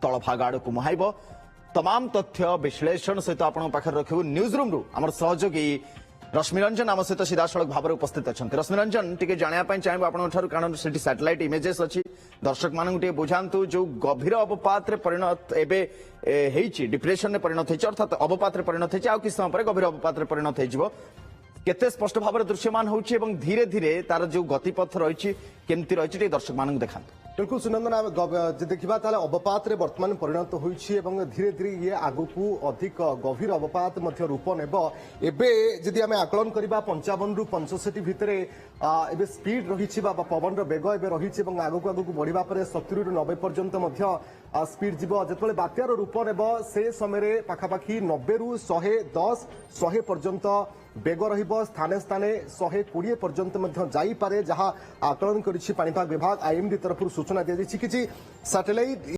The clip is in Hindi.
तलभाग आड़ को मुहाइब तमाम तथ्य विश्लेषण सहित आपण पाखे रखू न्यूज रूम रु आम सहयोगी रश्मिरंजन आम सहित सीधासलख भाव में उपस्थित अच्छा रश्मिरंजन टी जानापी चाहिए आपंठ कारण से सैटेलाइट इमेजेस अच्छी दर्शक मानू बुझातु जो गभीर अवपात परिणत एवं डिप्रेशन में परिणत होती अर्थात अवपात परिणत होती आ कि समय पर गभीर अवपात परिणत हो केते स्पष्ट भाव में दृश्यमान होची धीरे धीरे तार जो गतिपथ रही केमती रही दर्शक मानू देखा बिल्कुल सुनंदन देखा अवपात बर्तमान परिणत होती धीरे धीरे ये आग को अधिक गभीर अवपात रूप नेब एवं आम आकलन करवा 55 रु 65 भितर एवं स्पीड रही पवन बेग एवं रही आग को बढ़िया 70 रु 90 पर्यंत स्पीड जीव जो बात्यार रूप नेब से समय पाखापाखि 90 रु 110 100 पर्यंत बेग स्थाने स्थाने 120 पर्यंत जापे जहाँ आकलन करिछि पाणीपाग विभाग आईएमडी तरफ सूचना दी जाइछि कि सैटेलाइट